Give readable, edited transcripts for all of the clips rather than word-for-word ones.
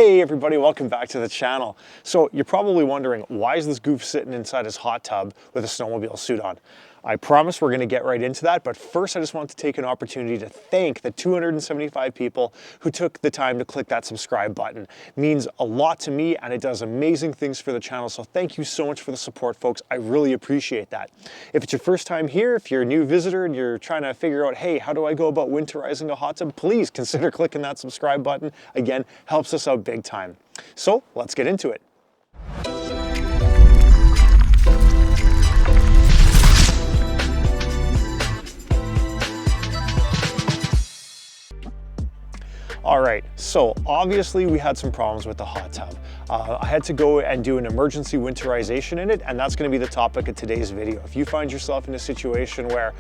Hey everybody, welcome back to the channel. So you're probably wondering, why is this goof sitting inside his hot tub with a snowmobile suit on? I promise we're gonna get right into that, but first I just want to take an opportunity to thank the 275 people who took the time to click that subscribe button. It means a lot to me and it does amazing things for the channel, so thank you so much for the support, folks. I really appreciate that. If it's your first time here, if you're a new visitor and you're trying to figure out, hey, how do I go about winterizing a hot tub, please consider clicking that subscribe button. Again, helps us out big time. So let's get into it. All right, so obviously we had some problems with the hot tub. I had to go and do an emergency winterization in it, and that's gonna be the topic of today's video. If you find yourself in a situation where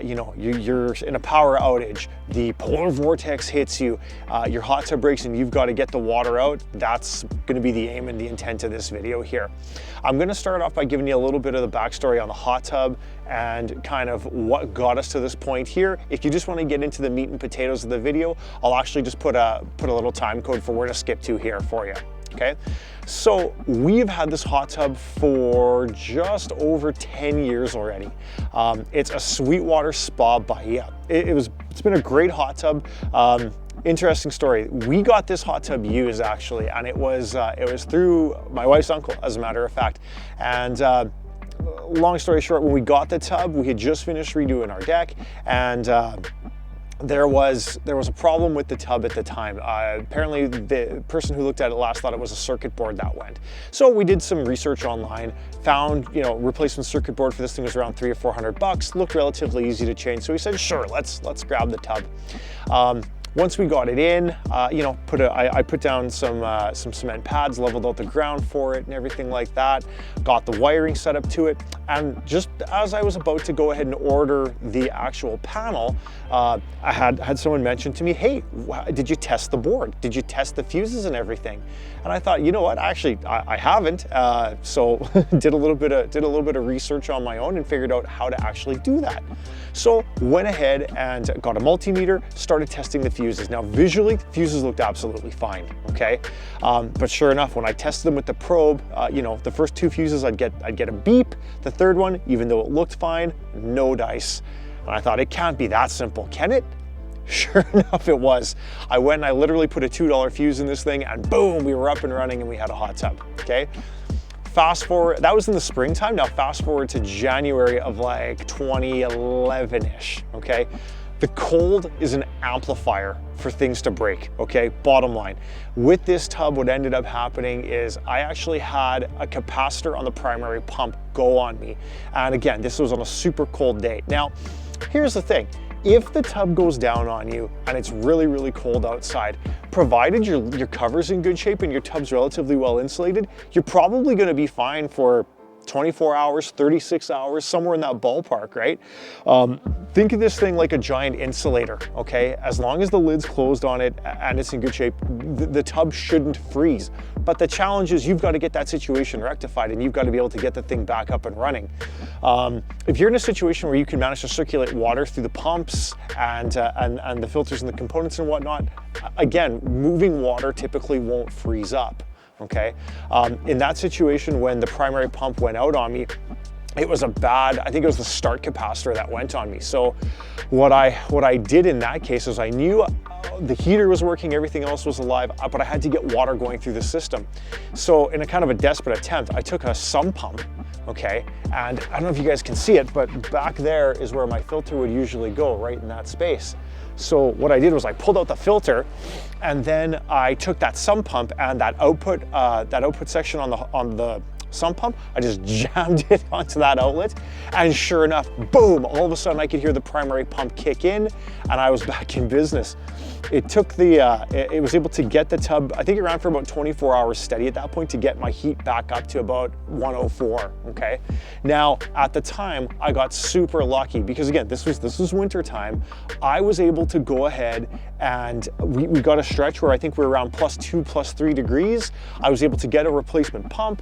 you're in a power outage, the polar vortex hits you, your hot tub breaks and you've got to get the water out, that's gonna be the aim and the intent of this video here. I'm gonna start off by giving you a little bit of the backstory on the hot tub and kind of what got us to this point here. If you just want to get into the meat and potatoes of the video, I'll actually just put a little time code for where to skip to here for you. Okay, so we've had this hot tub for just over 10 years already. It's a Sweetwater Spa Bahia. It's been a great hot tub. Interesting story. We got this hot tub used actually, and it was through my wife's uncle, as a matter of fact. And long story short, when we got the tub, we had just finished redoing our deck, and there was a problem with the tub at the time. Apparently the person who looked at it last thought it was a circuit board that went. So we did some research online, found, replacement circuit board for this thing was around $300 or $400, looked relatively easy to change. So we said, sure, let's grab the tub. Once we got it in, I put down some cement pads, leveled out the ground for it and everything like that, got the wiring set up to it, and just as I was about to go ahead and order the actual panel, I had someone mention to me, hey, did you test the board? Did you test the fuses and everything? And I thought, you know what, actually, I haven't, so did a little bit of research on my own and figured out how to actually do that. So went ahead and got a multimeter, started testing the fuses. Now visually, the fuses looked absolutely fine, okay? But sure enough, when I tested them with the probe, the first two fuses, I'd get a beep. The third one, even though it looked fine, no dice. And I thought, it can't be that simple, can it? Sure enough, it was. I went and I literally put a $2 fuse in this thing and boom, we were up and running and we had a hot tub, okay? Fast forward, that was in the springtime. Now fast forward to January of like 2011-ish, okay? The cold is an amplifier for things to break, okay? Bottom line. With this tub, what ended up happening is I actually had a capacitor on the primary pump go on me. And again, this was on a super cold day. Now, here's the thing. If the tub goes down on you and it's really, really cold outside, provided your cover's in good shape and your tub's relatively well insulated, you're probably gonna be fine for 24 hours, 36 hours, somewhere in that ballpark, right? Think of this thing like a giant insulator, okay? As long as the lid's closed on it and it's in good shape, the tub shouldn't freeze. But the challenge is you've got to get that situation rectified and you've got to be able to get the thing back up and running. If you're in a situation where you can manage to circulate water through the pumps and the filters and the components and whatnot, again, moving water typically won't freeze up. Okay, in that situation, when the primary pump went out on me, it was I think it was the start capacitor that went on me. So what I did in that case is I knew the heater was working, everything else was alive, but I had to get water going through the system. So in a kind of a desperate attempt, I took a sump pump, okay, and I don't know if you guys can see it, but back there is where my filter would usually go, right in that space. So what I did was I pulled out the filter and then I took that sump pump and that output section on the sump pump, I just jammed it onto that outlet, and sure enough, boom, all of a sudden I could hear the primary pump kick in and I was back in business. It took it was able to get the tub, I think it ran for about 24 hours steady at that point to get my heat back up to about 104, okay? Now, at the time, I got super lucky because again, this was winter time. I was able to go ahead and we got a stretch where I think we were around +2, +3 degrees. I was able to get a replacement pump,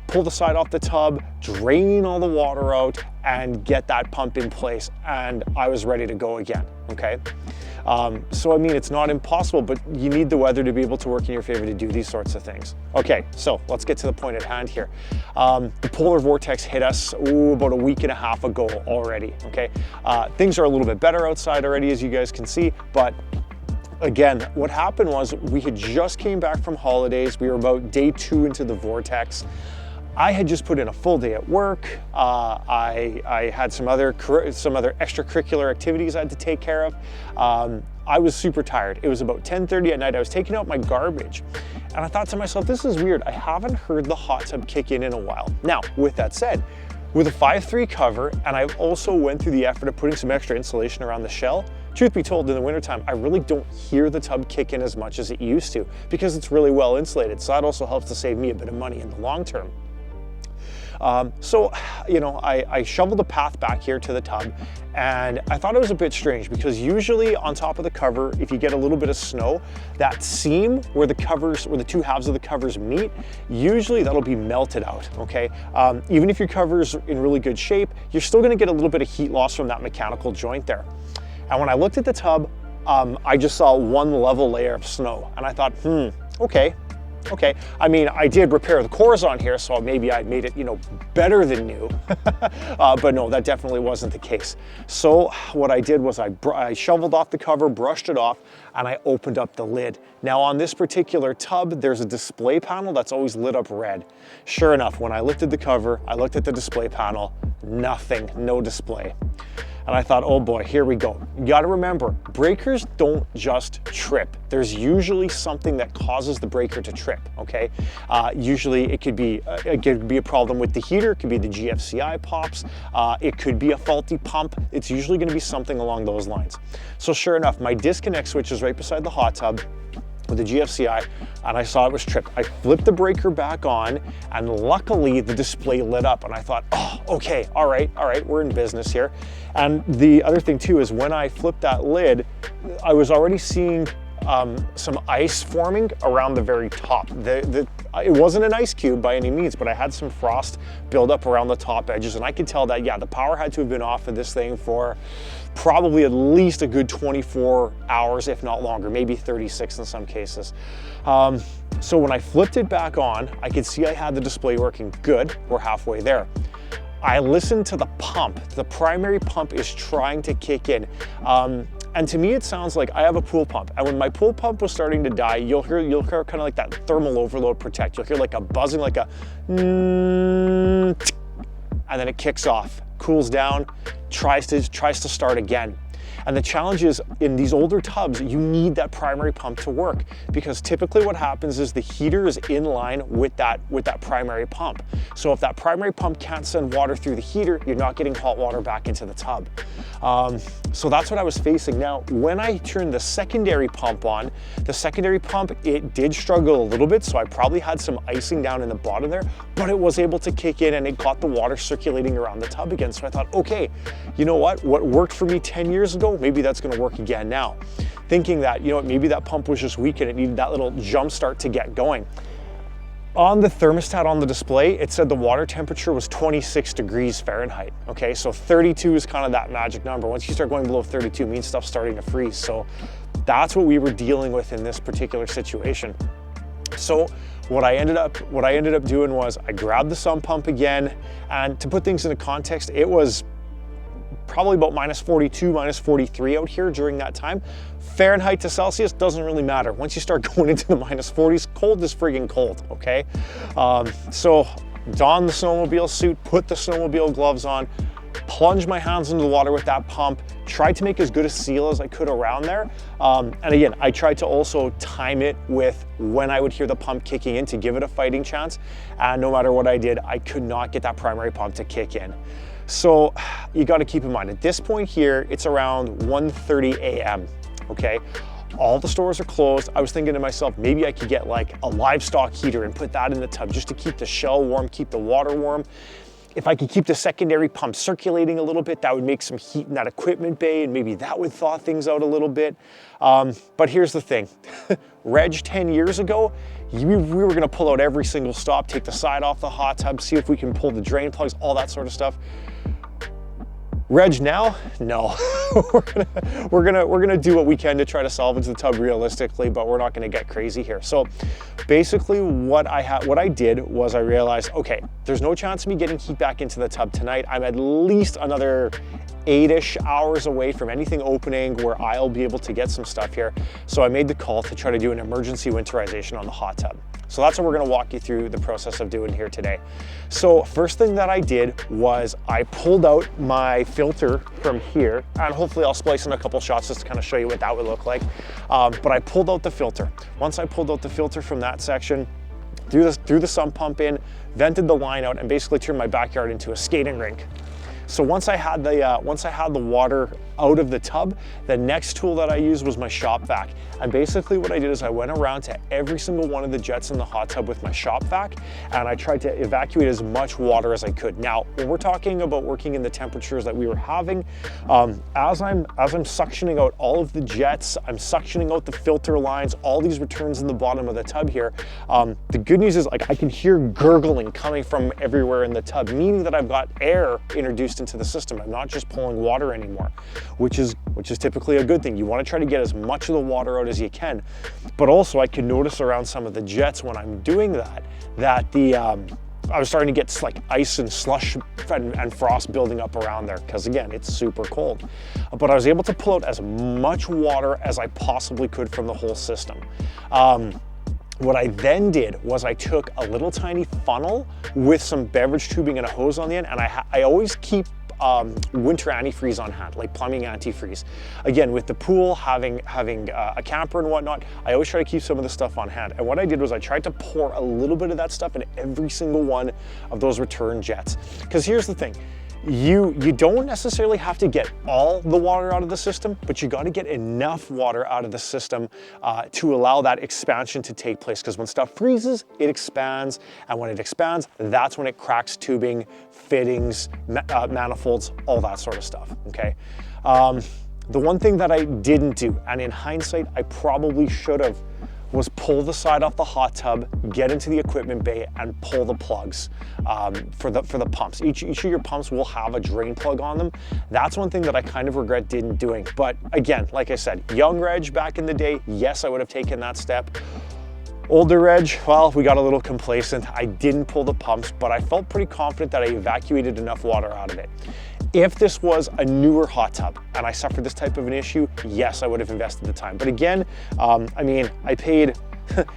pull the side off the tub, drain all the water out, and get that pump in place, and I was ready to go again, okay? So I mean, it's not impossible, but you need the weather to be able to work in your favor to do these sorts of things. Okay, so let's get to the point at hand here. The polar vortex hit us about a week and a half ago already, okay? Things are a little bit better outside already, as you guys can see, but again, what happened was we had just came back from holidays. We were about day 2 into the vortex. I had just put in a full day at work. I had some other extracurricular activities I had to take care of. I was super tired. It was about 10:30 at night. I was taking out my garbage and I thought to myself, this is weird. I haven't heard the hot tub kick in a while. Now, with that said, with a 5.3 cover, and I also went through the effort of putting some extra insulation around the shell, truth be told, in the wintertime, I really don't hear the tub kick in as much as it used to because it's really well insulated. So that also helps to save me a bit of money in the long term. So, you know, I shoveled a path back here to the tub, and I thought it was a bit strange because usually on top of the cover, if you get a little bit of snow, that seam where the two halves of the covers meet, usually that'll be melted out, okay? Even if your cover's in really good shape, you're still gonna get a little bit of heat loss from that mechanical joint there. And when I looked at the tub, I just saw one level layer of snow, and I thought, okay. I mean, I did repair the cores on here, so maybe I made it, you know, better than new. But no, that definitely wasn't the case. So what I did was I shoveled off the cover, brushed it off, and I opened up the lid. Now on this particular tub, there's a display panel that's always lit up red. Sure enough, when I lifted the cover, I looked at the display panel, nothing, no display. And I thought, oh boy, here we go. You gotta remember, breakers don't just trip. There's usually something that causes the breaker to trip, okay? Usually it could be a problem with the heater, it could be the GFCI pops, it could be a faulty pump. It's usually gonna be something along those lines. So sure enough, my disconnect switch is right beside the hot tub with the GFCI, and I saw it was tripped. I flipped the breaker back on, and luckily the display lit up, and I thought, oh, okay, all right, we're in business here. And the other thing too is when I flipped that lid, I was already seeing some ice forming around the very top. It wasn't an ice cube by any means, but I had some frost build up around the top edges, and I could tell that, yeah, the power had to have been off of this thing for probably at least a good 24 hours, if not longer, maybe 36 in some cases. So when I flipped it back on, I could see I had the display working good. We're halfway there. I listened to the pump. The primary pump is trying to kick in. And to me, it sounds like I have a pool pump. And when my pool pump was starting to die, you'll hear kind of like that thermal overload protect. You'll hear like a buzzing, like a and then it kicks off, cools down, tries to start again. And the challenge is in these older tubs, you need that primary pump to work because typically what happens is the heater is in line with that primary pump. So if that primary pump can't send water through the heater, you're not getting hot water back into the tub. So that's what I was facing. Now, when I turned the secondary pump on, it did struggle a little bit. So I probably had some icing down in the bottom there, but it was able to kick in and it got the water circulating around the tub again. So I thought, okay, you know what worked for me 10 years ago, maybe that's gonna work again now. Thinking that, you know what, maybe that pump was just weak and it needed that little jump start to get going. On the thermostat on the display, it said the water temperature was 26 degrees Fahrenheit. Okay, so 32 is kind of that magic number. Once you start going below 32, it means stuff's starting to freeze. So that's what we were dealing with in this particular situation. So what I ended up doing was I grabbed the sump pump again, and to put things into context, it was probably about -42, -43 out here during that time. Fahrenheit to Celsius doesn't really matter. Once you start going into the -40s, cold is friggin' cold, okay? So don the snowmobile suit, put the snowmobile gloves on, plunged my hands into the water with that pump, tried to make as good a seal as I could around there. And again, I tried to also time it with when I would hear the pump kicking in to give it a fighting chance. And no matter what I did, I could not get that primary pump to kick in. So you got to keep in mind, at this point here, it's around 1:30 a.m., okay? All the stores are closed. I was thinking to myself, maybe I could get like a livestock heater and put that in the tub just to keep the shell warm, keep the water warm. If I could keep the secondary pump circulating a little bit, that would make some heat in that equipment bay and maybe that would thaw things out a little bit. But here's the thing, Reg 10 years ago, we were gonna pull out every single stop, take the side off the hot tub, see if we can pull the drain plugs, all that sort of stuff. Reg now? No. we're gonna do what we can to try to salvage the tub realistically, but we're not gonna get crazy here. So basically what I did was I realized, okay, there's no chance of me getting heat back into the tub tonight. I'm at least another 8-ish hours away from anything opening where I'll be able to get some stuff here. So I made the call to try to do an emergency winterization on the hot tub. So that's what we're gonna walk you through the process of doing here today. So first thing that I did was I pulled out my filter from here, and hopefully I'll splice in a couple shots just to kind of show you what that would look like. But I pulled out the filter. Once I pulled out the filter from that section, threw the sump pump in, vented the line out, and basically turned my backyard into a skating rink. So once I had the water out of the tub, the next tool that I used was my shop vac. And basically what I did is I went around to every single one of the jets in the hot tub with my shop vac, and I tried to evacuate as much water as I could. Now, when we're talking about working in the temperatures that we were having, as I'm suctioning out all of the jets, I'm suctioning out the filter lines, all these returns in the bottom of the tub here. The good news is, like, I can hear gurgling coming from everywhere in the tub, meaning that I've got air introduced into the system. I'm not just pulling water anymore, which is typically a good thing. You want to try to get as much of the water out as you can. But also I can notice around some of the jets when I'm doing that I was starting to get like ice and slush and frost building up around there, because again, it's super cold. But I was able to pull out as much water as I possibly could from the whole system. What I then did was I took a little tiny funnel with some beverage tubing and a hose on the end, and I always keep winter antifreeze on hand, like plumbing antifreeze. Again, with the pool, having a camper and whatnot, I always try to keep some of the stuff on hand. And what I did was I tried to pour a little bit of that stuff in every single one of those return jets. Because here's the thing, you don't necessarily have to get all the water out of the system, but you got to get enough water out of the system to allow that expansion to take place. Because when stuff freezes, it expands, and when it expands, that's when it cracks tubing, fittings, manifolds, all that sort of stuff, okay? The one thing that I didn't do, and in hindsight, I probably should have, was pull the side off the hot tub, get into the equipment bay, and pull the plugs for the pumps. Each of your pumps will have a drain plug on them. That's one thing that I kind of regret didn't doing. But again, like I said, young Reg back in the day, yes, I would have taken that step. Older Reg, well, we got a little complacent. I didn't pull the pumps, but I felt pretty confident that I evacuated enough water out of it. If this was a newer hot tub and I suffered this type of an issue, yes, I would have invested the time. But again, I mean, I paid,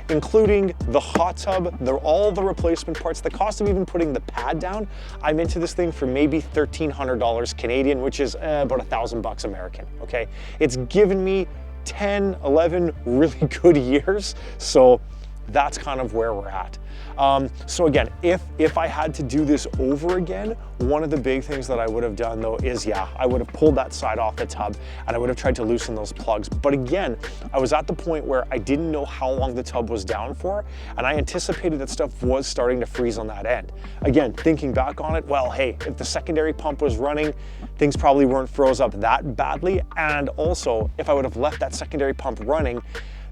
including the hot tub, all the replacement parts, the cost of even putting the pad down, I'm into this thing for maybe $1,300 Canadian, which is about $1,000 American, okay? It's given me 10, 11 really good years, so that's kind of where we're at. So again, if I had to do this over again, one of the big things that I would have done though is, yeah, I would have pulled that side off the tub and I would have tried to loosen those plugs. But again, I was at the point where I didn't know how long the tub was down for, and I anticipated that stuff was starting to freeze on that end. Again, thinking back on it, well, hey, if the secondary pump was running, things probably weren't froze up that badly. And also, if I would have left that secondary pump running,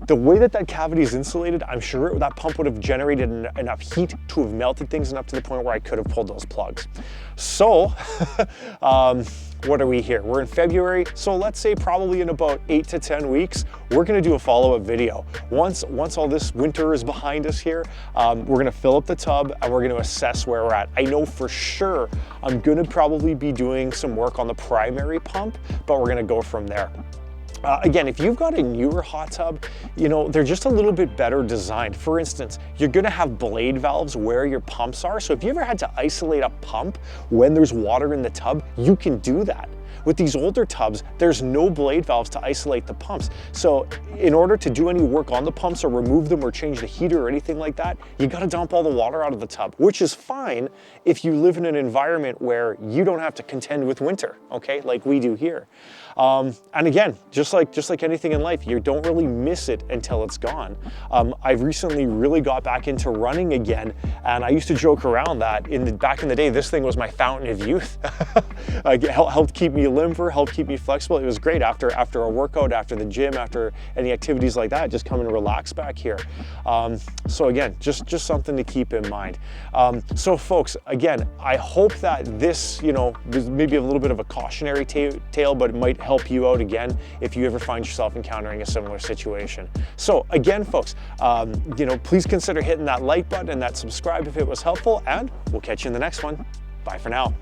the way that cavity is insulated, I'm sure that pump would have generated enough heat to have melted things enough to the point where I could have pulled those plugs. So, what are we here? We're in February, so let's say probably in about 8 to 10 weeks, we're gonna do a follow-up video. Once all this winter is behind us here, we're gonna fill up the tub and we're gonna assess where we're at. I know for sure I'm gonna probably be doing some work on the primary pump, but we're gonna go from there. Again, if you've got a newer hot tub, you know, they're just a little bit better designed. For instance, you're gonna have blade valves where your pumps are. So if you ever had to isolate a pump when there's water in the tub, you can do that. With these older tubs, there's no blade valves to isolate the pumps. So in order to do any work on the pumps or remove them or change the heater or anything like that, you gotta dump all the water out of the tub, which is fine if you live in an environment where you don't have to contend with winter, okay, like we do here. And again, just like anything in life, you don't really miss it until it's gone. I've recently really got back into running again, and I used to joke around that back in the day, this thing was my fountain of youth. It helped keep me me limber, helped keep me flexible. It was great after a workout, after the gym, after any activities like that, just come and relax back here. So again, just something to keep in mind. So folks, again, I hope that this, you know, maybe a little bit of a cautionary tale, but it might help you out again if you ever find yourself encountering a similar situation. So again, folks, you know, please consider hitting that like button and that subscribe if it was helpful, and we'll catch you in the next one. Bye for now.